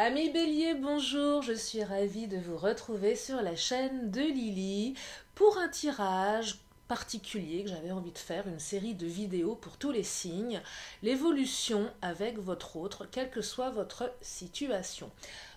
Amis Bélier, bonjour, je suis ravie de vous retrouver sur la chaîne de Lily pour un tirage particulier que j'avais envie de faire, une série de vidéos pour tous les signes, l'évolution avec votre autre, quelle que soit votre situation.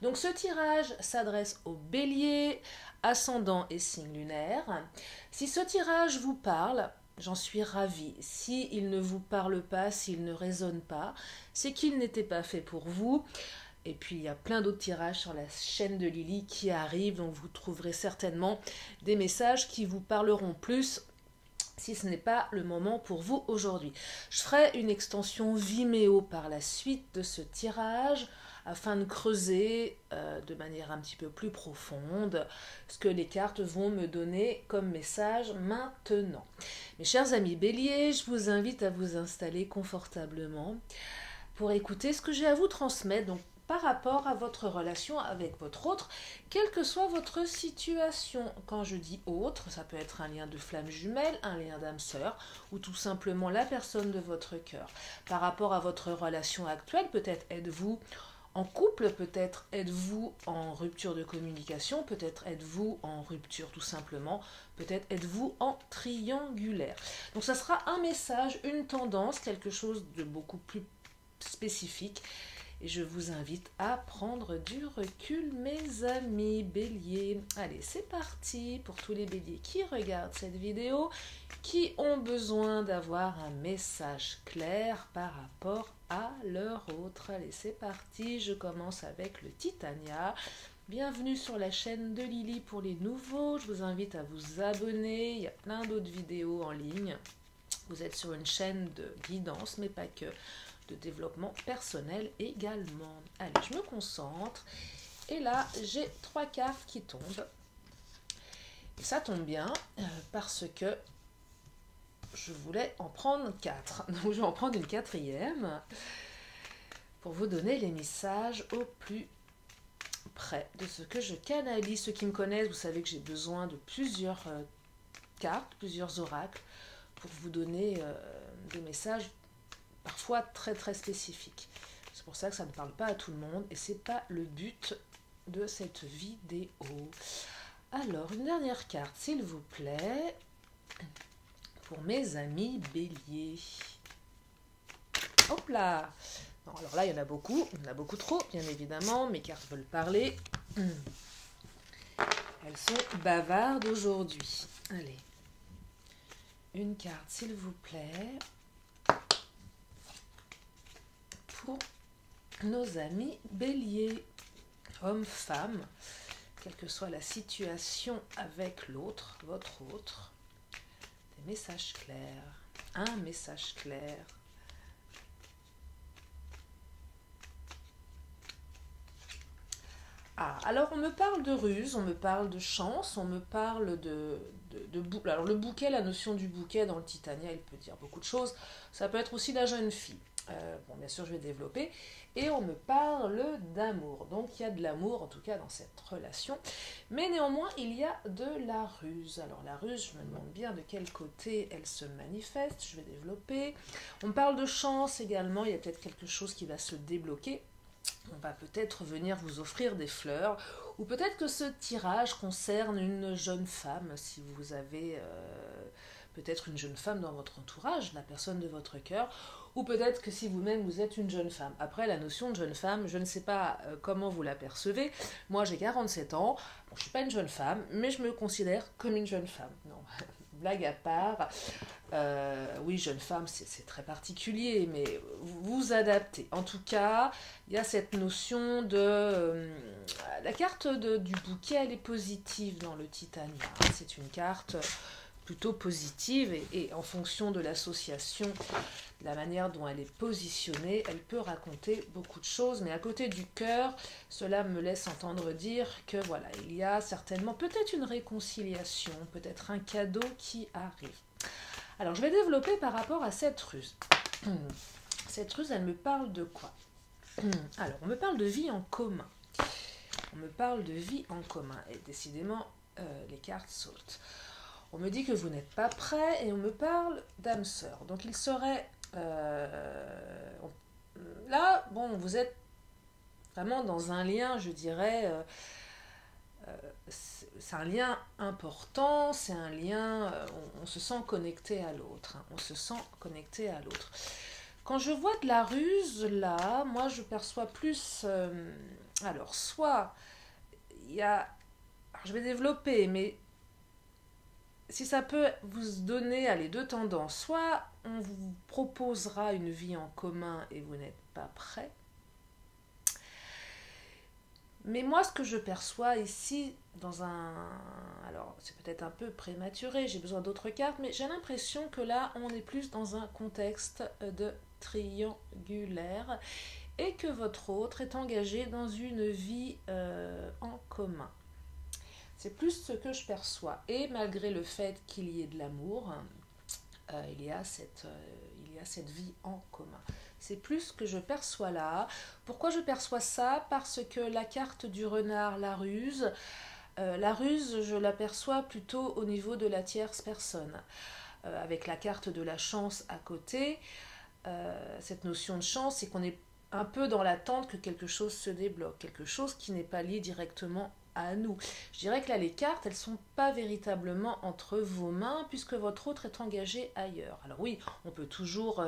Donc ce tirage s'adresse aux Béliers, ascendant et signe lunaire. Si ce tirage vous parle, j'en suis ravie. S'il ne vous parle pas, s'il ne résonne pas, c'est qu'il n'était pas fait pour vous. Et puis il y a plein d'autres tirages sur la chaîne de Lily qui arrivent, donc vous trouverez certainement des messages qui vous parleront plus si ce n'est pas le moment pour vous aujourd'hui. Je ferai une extension Vimeo par la suite de ce tirage afin de creuser de manière un petit peu plus profonde ce que les cartes vont me donner comme message maintenant. Mes chers amis Bélier, je vous invite à vous installer confortablement pour écouter ce que j'ai à vous transmettre. Donc, par rapport à votre relation avec votre autre, quelle que soit votre situation. Quand je dis autre, ça peut être un lien de flamme jumelle, un lien d'âme sœur, ou tout simplement la personne de votre cœur. Par rapport à votre relation actuelle, peut-être êtes-vous en couple, peut-être êtes-vous en rupture de communication, peut-être êtes-vous en rupture tout simplement, peut-être êtes-vous en triangulaire. Donc ça sera un message, une tendance, quelque chose de beaucoup plus spécifique. Et je vous invite à prendre du recul, mes amis béliers. Allez, c'est parti pour tous les béliers qui regardent cette vidéo, qui ont besoin d'avoir un message clair par rapport à leur autre. Allez, c'est parti, je commence avec le Titania. Bienvenue sur la chaîne de Lily pour les nouveaux. Je vous invite à vous abonner, il y a plein d'autres vidéos en ligne. Vous êtes sur une chaîne de guidance, mais pas que, de développement personnel également. Allez, je me concentre. Et là, j'ai 3 cartes qui tombent. Et ça tombe bien parce que je voulais en prendre 4. Donc, je vais en prendre une 4e pour vous donner les messages au plus près de ce que je canalise. Ceux qui me connaissent, vous savez que j'ai besoin de plusieurs cartes, plusieurs oracles pour vous donner des messages parfois très très spécifiques. C'est pour ça que ça ne parle pas à tout le monde et c'est pas le but de cette vidéo. Alors, une dernière carte, s'il vous plaît, pour mes amis béliers. Hop là! Non, alors là, il y en a beaucoup trop, bien évidemment. Mes cartes veulent parler. Elles sont bavardes aujourd'hui. Allez. Une carte, s'il vous plaît, pour nos amis béliers, hommes, femmes, quelle que soit la situation avec l'autre, votre autre, des messages clairs, un message clair. Ah, alors on me parle de ruse, on me parle de chance, on me parle de alors le bouquet, la notion du bouquet dans le Titania, il peut dire beaucoup de choses. Ça peut être aussi la jeune fille. Bon, bien sûr, je vais développer. Et on me parle d'amour. Donc, il y a de l'amour, en tout cas, dans cette relation. Mais néanmoins, il y a de la ruse. Alors, la ruse, je me demande bien de quel côté elle se manifeste. Je vais développer. On me parle de chance également. Il y a peut-être quelque chose qui va se débloquer. On va peut-être venir vous offrir des fleurs, ou peut-être que ce tirage concerne une jeune femme, si vous avez peut-être une jeune femme dans votre entourage, la personne de votre cœur, ou peut-être que si vous-même vous êtes une jeune femme. Après, la notion de jeune femme, je ne sais pas comment vous la percevez. Moi, j'ai 47 ans, bon, je ne suis pas une jeune femme, mais je me considère comme une jeune femme. Non, blague à part. Oui, jeune femme, c'est très particulier, mais vous adaptez. En tout cas, il y a cette notion de... la carte du bouquet, elle est positive dans le Titania. C'est une carte plutôt positive et en fonction de l'association, de la manière dont elle est positionnée, elle peut raconter beaucoup de choses. Mais à côté du cœur, cela me laisse entendre dire que voilà, il y a certainement peut-être une réconciliation, peut-être un cadeau qui arrive. Alors, je vais développer par rapport à cette ruse. Cette ruse, elle me parle de quoi? Alors, on me parle de vie en commun. On me parle de vie en commun. Et décidément, les cartes sautent. On me dit que vous n'êtes pas prêt et on me parle d'âme sœur. Donc, il serait... là, bon, vous êtes vraiment dans un lien, je dirais, c'est un lien important, c'est un lien, on se sent connecté à l'autre, hein, on se sent connecté à l'autre. Quand je vois de la ruse, là, moi je perçois plus, alors soit il y a, alors, je vais développer, mais si ça peut vous donner, allez, deux tendances, soit on vous proposera une vie en commun et vous n'êtes pas prêt. Mais moi, ce que je perçois ici, dans un... Alors, c'est peut-être un peu prématuré, j'ai besoin d'autres cartes, mais j'ai l'impression que là, on est plus dans un contexte de triangulaire et que votre autre est engagé dans une vie en commun. C'est plus ce que je perçois. Et malgré le fait qu'il y ait de l'amour, il y a cette vie en commun. C'est plus ce que je perçois là. Pourquoi je perçois ça? Parce que la carte du renard, la ruse, je l'aperçois plutôt au niveau de la tierce personne. Avec la carte de la chance à côté, cette notion de chance, c'est qu'on est un peu dans l'attente que quelque chose se débloque, quelque chose qui n'est pas lié directement à nous. Je dirais que là, les cartes, elles ne sont pas véritablement entre vos mains puisque votre autre est engagé ailleurs. Alors oui, on peut toujours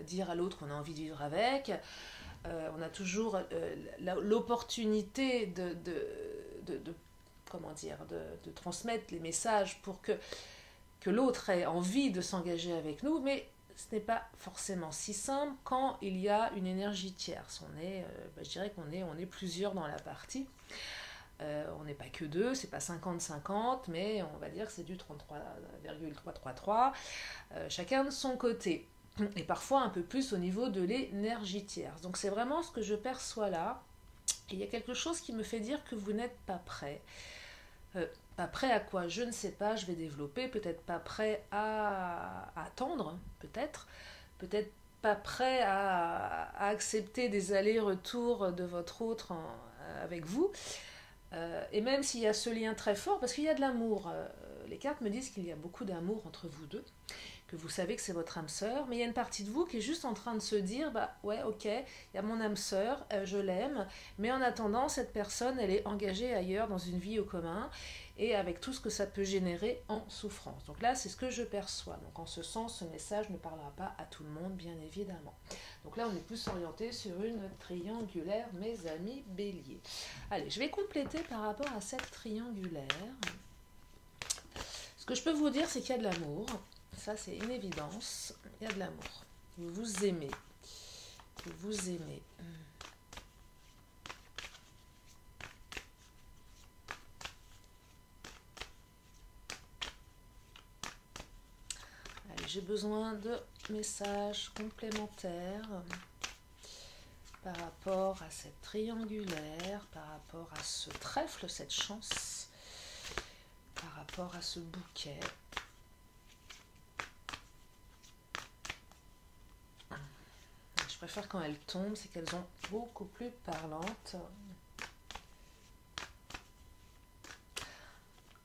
dire à l'autre qu'on a envie de vivre avec. On a toujours l'opportunité comment dire, de transmettre les messages pour que l'autre ait envie de s'engager avec nous, mais ce n'est pas forcément si simple quand il y a une énergie tierce. Je dirais qu'on est plusieurs dans la partie. On n'est pas que deux, c'est pas 50-50, mais on va dire que c'est du 33,333, chacun de son côté. Et parfois un peu plus au niveau de l'énergie tierce. Donc c'est vraiment ce que je perçois là. Et il y a quelque chose qui me fait dire que vous n'êtes pas prêt. Pas prêt à quoi? Je ne sais pas, je vais développer. Peut-être pas prêt à attendre, peut-être. Peut-être pas prêt à accepter des allers-retours de votre autre avec vous. Et même s'il y a ce lien très fort, parce qu'il y a de l'amour, les cartes me disent qu'il y a beaucoup d'amour entre vous deux, que vous savez que c'est votre âme sœur, mais il y a une partie de vous qui est juste en train de se dire, bah ouais, ok, il y a mon âme sœur, je l'aime, mais en attendant, cette personne, elle est engagée ailleurs dans une vie au commun, et avec tout ce que ça peut générer en souffrance. Donc là, c'est ce que je perçois. Donc en ce sens, ce message ne parlera pas à tout le monde, bien évidemment. Donc là, on est plus orienté sur une triangulaire, mes amis béliers. Allez, je vais compléter par rapport à cette triangulaire. Ce que je peux vous dire, c'est qu'il y a de l'amour. Ça, c'est une évidence. Il y a de l'amour. Vous vous aimez. Vous vous aimez. Allez, j'ai besoin de messages complémentaires par rapport à cette triangulaire, par rapport à ce trèfle, cette chance, par rapport à ce bouquet. Je préfère quand elles tombent, c'est qu'elles sont beaucoup plus parlantes.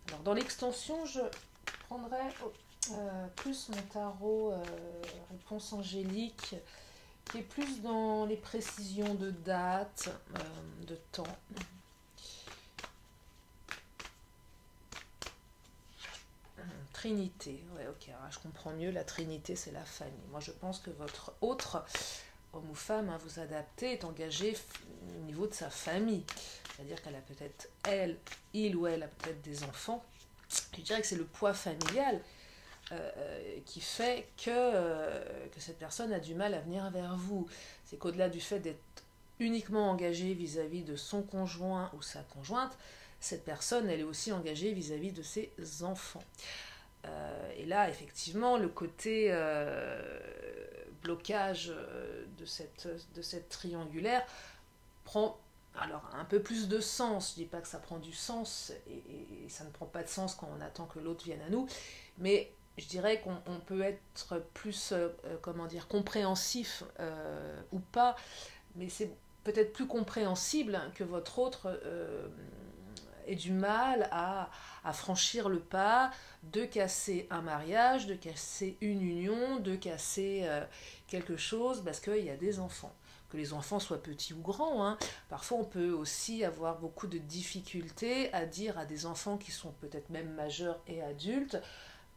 Alors dans l'extension, je prendrai plus mon tarot réponse angélique, qui est plus dans les précisions de date, de temps. Trinité, ouais, ok, alors je comprends mieux, la Trinité c'est la famille. Moi je pense que votre autre, homme ou femme, hein, vous adaptez, est engagé au niveau de sa famille. C'est-à-dire qu'elle a peut-être, il ou elle a peut-être des enfants. Je dirais que c'est le poids familial qui fait que cette personne a du mal à venir vers vous. C'est qu'au-delà du fait d'être uniquement engagée vis-à-vis de son conjoint ou sa conjointe, cette personne, elle est aussi engagée vis-à-vis de ses enfants. Et là, effectivement, le côté blocage de cette triangulaire prend alors un peu plus de sens. Je ne dis pas que ça prend du sens, et ça ne prend pas de sens quand on attend que l'autre vienne à nous, mais je dirais qu'on peut être plus, comment dire, compréhensif ou pas, mais c'est peut-être plus compréhensible que votre autre ait du mal à franchir le pas de casser un mariage, de casser une union, de casser quelque chose parce qu'il y a des enfants. que les enfants soient petits ou grands, hein. Parfois on peut aussi avoir beaucoup de difficultés à dire à des enfants qui sont peut-être même majeurs et adultes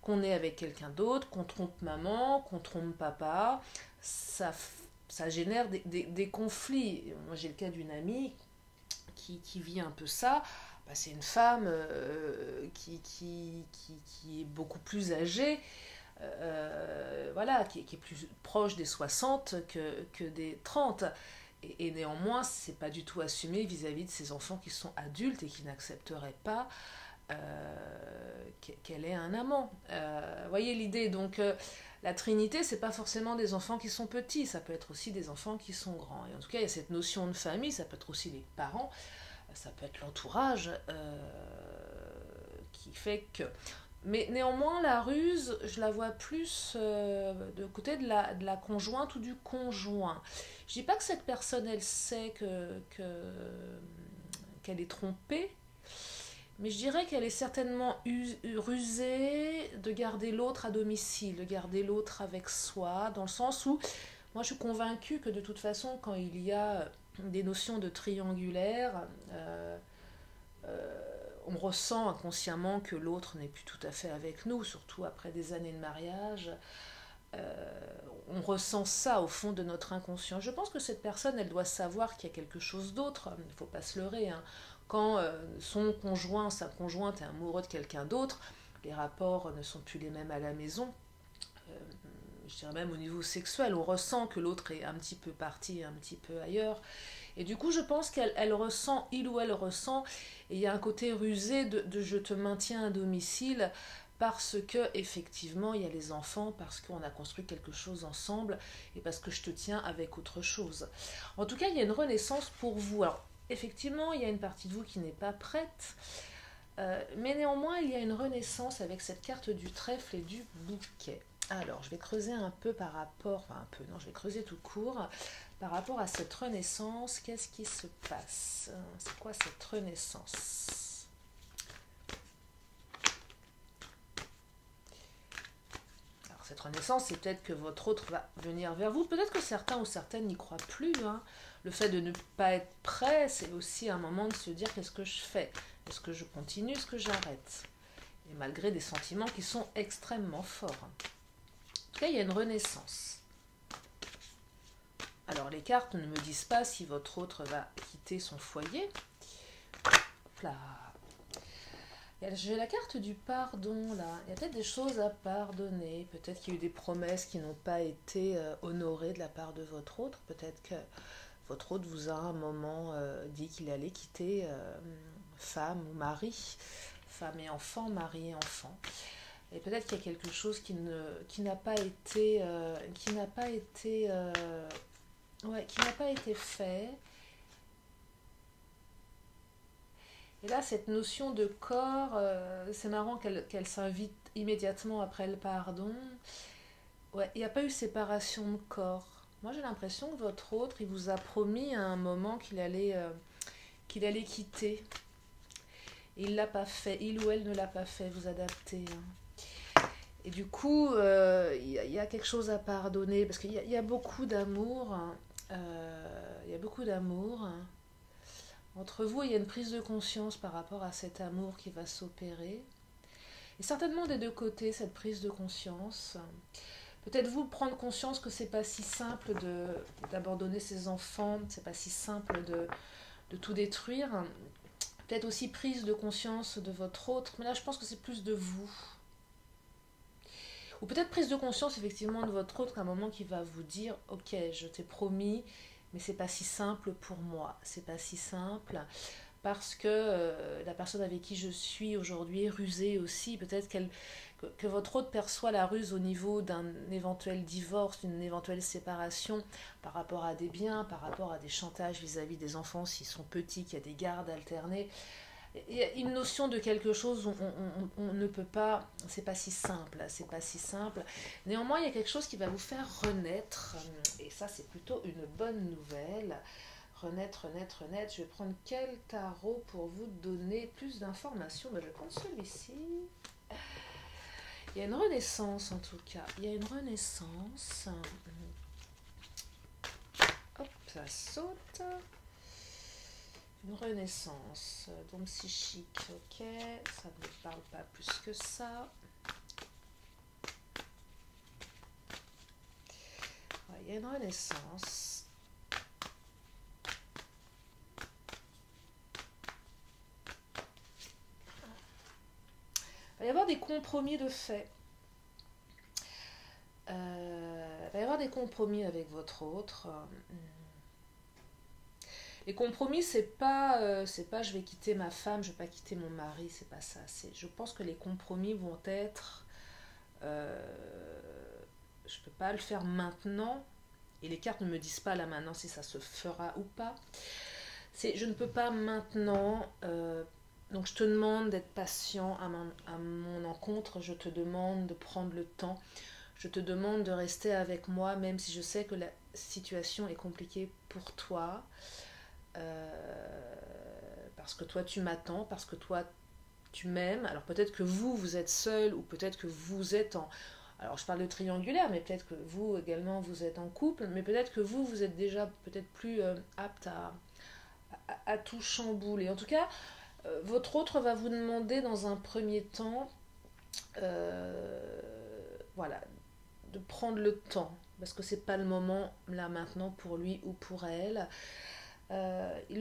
qu'on est avec quelqu'un d'autre, qu'on trompe maman, qu'on trompe papa. Ça génère des conflits. Moi j'ai le cas d'une amie qui vit un peu ça. Bah, c'est une femme qui est beaucoup plus âgée, voilà, qui est plus proche des 60 que des 30. Et néanmoins, c'est pas du tout assumé vis-à-vis de ses enfants qui sont adultes et qui n'accepteraient pas qu'elle ait un amant. Voyez l'idée, donc la Trinité, c'est pas forcément des enfants qui sont petits, ça peut être aussi des enfants qui sont grands. Et en tout cas, il y a cette notion de famille, ça peut être aussi les parents, ça peut être l'entourage qui fait que... Mais néanmoins, la ruse, je la vois plus de côté de la conjointe ou du conjoint. Je dis pas que cette personne, elle sait qu'elle est trompée, mais je dirais qu'elle est certainement rusée de garder l'autre à domicile, de garder l'autre avec soi, dans le sens où moi je suis convaincue que de toute façon, quand il y a des notions de triangulaire, on ressent inconsciemment que l'autre n'est plus tout à fait avec nous, surtout après des années de mariage. On ressent ça au fond de notre inconscient. Je pense que cette personne, elle doit savoir qu'il y a quelque chose d'autre. Il ne faut pas se leurrer, hein. Quand son conjoint, sa conjointe est amoureux de quelqu'un d'autre, les rapports ne sont plus les mêmes à la maison. Je dirais même au niveau sexuel, on ressent que l'autre est un petit peu parti, un petit peu ailleurs. Et du coup, je pense qu'elle ressent, il ou elle ressent, et il y a un côté rusé de je te maintiens à domicile, parce que effectivement il y a les enfants, parce qu'on a construit quelque chose ensemble, et parce que je te tiens avec autre chose. En tout cas, il y a une renaissance pour vous. Alors, effectivement, il y a une partie de vous qui n'est pas prête, mais néanmoins, il y a une renaissance avec cette carte du trèfle et du bouquet. Alors, je vais creuser un peu par rapport, enfin un peu, non, je vais creuser tout court, par rapport à cette renaissance. Qu'est-ce qui se passe? C'est quoi cette renaissance? Alors, cette renaissance, c'est peut-être que votre autre va venir vers vous. Peut-être que certains ou certaines n'y croient plus, hein. Le fait de ne pas être prêt, c'est aussi un moment de se dire qu'est-ce que je fais? Est-ce que je continue? Est-ce que j'arrête? Et malgré des sentiments qui sont extrêmement forts. En tout cas, il y a une renaissance. Alors, les cartes ne me disent pas si votre autre va quitter son foyer. Hop là. J'ai la carte du pardon, là. Il y a peut-être des choses à pardonner. Peut-être qu'il y a eu des promesses qui n'ont pas été honorées de la part de votre autre. Peut-être que votre autre vous a à un moment dit qu'il allait quitter femme ou mari. Femme et enfant, mari et enfant. Et peut-être qu'il y a quelque chose qui n'a pas été fait. Et là, cette notion de corps, c'est marrant qu'elle s'invite immédiatement après le pardon. Ouais, il n'y a pas eu séparation de corps. Moi, j'ai l'impression que votre autre, il vous a promis à un moment qu'il allait quitter. Et il ne l'a pas fait. Il ou elle ne l'a pas fait. Vous adaptez, hein. Et du coup, il y a quelque chose à pardonner, parce qu'il y a beaucoup d'amour. Hein. Il y a beaucoup d'amour. Hein. Entre vous, il y a une prise de conscience par rapport à cet amour qui va s'opérer. Et certainement des deux côtés, cette prise de conscience. Peut-être vous prendre conscience que c'est pas si simple d'abandonner ses enfants, c'est pas si simple de tout détruire. Peut-être aussi prise de conscience de votre autre, mais là je pense que c'est plus de vous. Ou peut-être prise de conscience effectivement de votre autre, à un moment qui va vous dire « Ok, je t'ai promis, mais c'est pas si simple pour moi. C'est pas si simple parce que la personne avec qui je suis aujourd'hui est rusée aussi. Peut-être que votre autre perçoit la ruse au niveau d'un éventuel divorce, d'une éventuelle séparation par rapport à des biens, par rapport à des chantages vis-à-vis des enfants s'ils sont petits, qu'il y a des gardes alternées. Il y a une notion de quelque chose où on ne peut pas, c'est pas si simple, c'est pas si simple. Néanmoins, il y a quelque chose qui va vous faire renaître, et ça c'est plutôt une bonne nouvelle. Renaître. Je vais prendre quel tarot pour vous donner plus d'informations? Je vais prendre celui-ci. Il y a une renaissance en tout cas, il y a une renaissance. Hop. ça saute. Une renaissance, donc psychique, ok, ça ne me parle pas plus que ça. Ouais, il y a une renaissance. Il va y avoir des compromis de fait. Il va y avoir des compromis avec votre autre. Les compromis, c'est pas je vais quitter ma femme, je vais pas quitter mon mari, c'est pas ça. Je pense que les compromis vont être, je peux pas le faire maintenant, et les cartes ne me disent pas là maintenant si ça se fera ou pas. Je ne peux pas maintenant, donc je te demande d'être patient à mon encontre, je te demande de prendre le temps, je te demande de rester avec moi, même si je sais que la situation est compliquée pour toi. Parce que toi tu m'attends, parce que toi tu m'aimes. Alors peut-être que vous êtes seul, ou peut-être que vous êtes en... Alors je parle de triangulaire, mais peut-être que vous également vous êtes en couple, mais peut-être que vous êtes déjà peut-être plus apte à tout chambouler. En tout cas, votre autre va vous demander dans un premier temps, voilà, de prendre le temps, parce que c'est pas le moment là maintenant pour lui ou pour elle. Il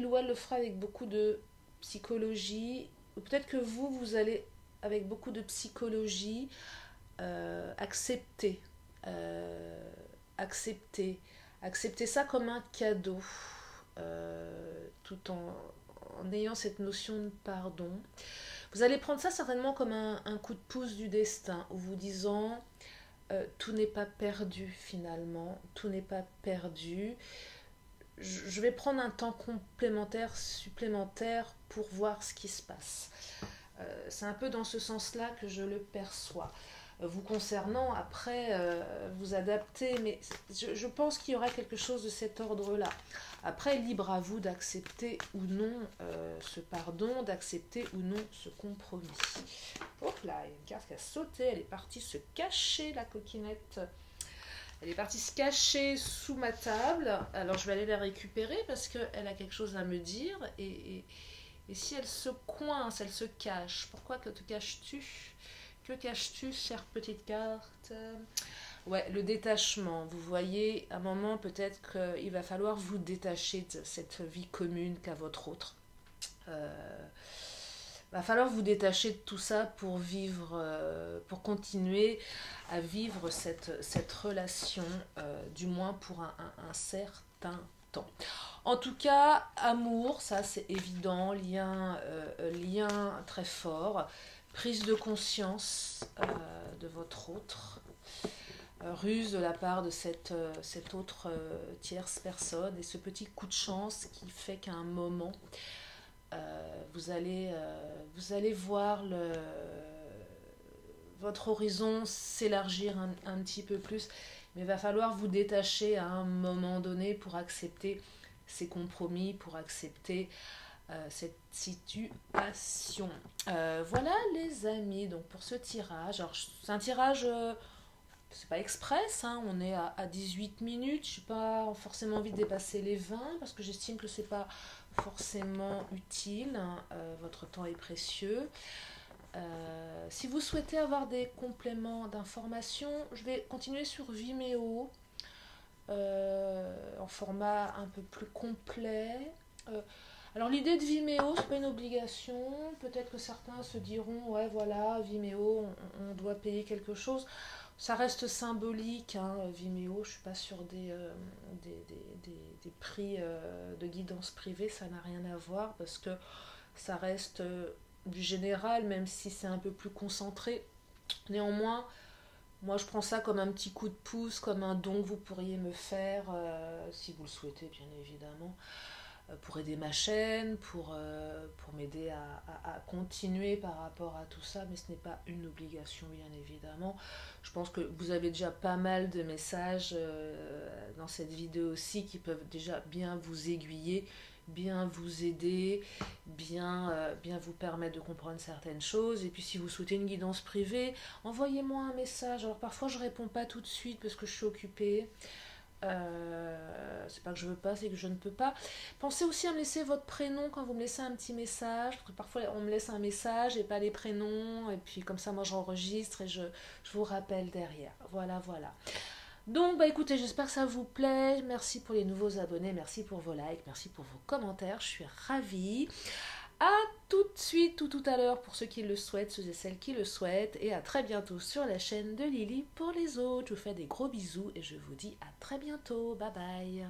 ou elle le fera avec beaucoup de psychologie. Peut-être que vous allez, avec beaucoup de psychologie, accepter, accepter ça comme un cadeau, tout en ayant cette notion de pardon. Vous allez prendre ça certainement comme un coup de pouce du destin, en vous disant tout n'est pas perdu finalement, tout n'est pas perdu. Je vais prendre un temps complémentaire, supplémentaire pour voir ce qui se passe. C'est un peu dans ce sens-là que je le perçois. Vous concernant, après, vous adaptez, mais je pense qu'il y aura quelque chose de cet ordre-là. Après, libre à vous d'accepter ou non ce pardon, d'accepter ou non ce compromis. Hop là, il y a une carte qui a sauté, elle est partie se cacher, la coquinette. Elle est partie se cacher sous ma table. Alors je vais aller la récupérer parce qu'elle a quelque chose à me dire. Et si elle se coince, elle se cache, pourquoi que te caches-tu? Que caches-tu, chère petite carte? Ouais, le détachement. Vous voyez, à un moment, peut-être qu'il va falloir vous détacher de cette vie commune qu'a votre autre. Va falloir vous détacher de tout ça pour vivre, pour continuer à vivre cette relation, du moins pour un certain temps. En tout cas, amour, ça c'est évident, lien très fort, prise de conscience de votre autre, ruse de la part de cette autre tierce personne, et ce petit coup de chance qui fait qu'à un moment, vous allez voir votre horizon s'élargir un petit peu plus, mais il va falloir vous détacher à un moment donné pour accepter ces compromis, pour accepter cette situation. Voilà les amis, donc pour ce tirage, alors c'est un tirage, c'est pas express, hein, on est à 18 minutes, je n'ai pas forcément envie de dépasser les 20 parce que j'estime que c'est pas forcément utile, hein, votre temps est précieux. Si vous souhaitez avoir des compléments d'information, je vais continuer sur Vimeo en format un peu plus complet. Alors l'idée de Vimeo, c'est pas une obligation. Peut-être que certains se diront ouais voilà, Vimeo, on doit payer quelque chose. Ça reste symbolique, hein, Vimeo. Je suis pas sur des prix de guidance privée, ça n'a rien à voir parce que ça reste du général, même si c'est un peu plus concentré. Néanmoins, moi je prends ça comme un petit coup de pouce, comme un don que vous pourriez me faire, si vous le souhaitez bien évidemment, pour aider ma chaîne, pour m'aider à continuer par rapport à tout ça, mais ce n'est pas une obligation bien évidemment. Je pense que vous avez déjà pas mal de messages dans cette vidéo aussi qui peuvent déjà bien vous aiguiller, bien vous aider, bien vous permettre de comprendre certaines choses. Et puis si vous souhaitez une guidance privée, envoyez-moi un message. Alors parfois je réponds pas tout de suite parce que je suis occupée. C'est pas que je veux pas, c'est que je ne peux pas. Pensez aussi à me laisser votre prénom quand vous me laissez un petit message, parce que parfois on me laisse un message et pas les prénoms, et puis comme ça moi j'enregistre et je vous rappelle derrière. Voilà, voilà. Donc bah écoutez, j'espère que ça vous plaît. Merci pour les nouveaux abonnés, merci pour vos likes, merci pour vos commentaires, je suis ravie. À tout de suite ou tout à l'heure pour ceux qui le souhaitent, ceux et celles qui le souhaitent, et à très bientôt sur la chaîne de Lily pour les autres. Je vous fais des gros bisous et je vous dis à très bientôt. Bye bye.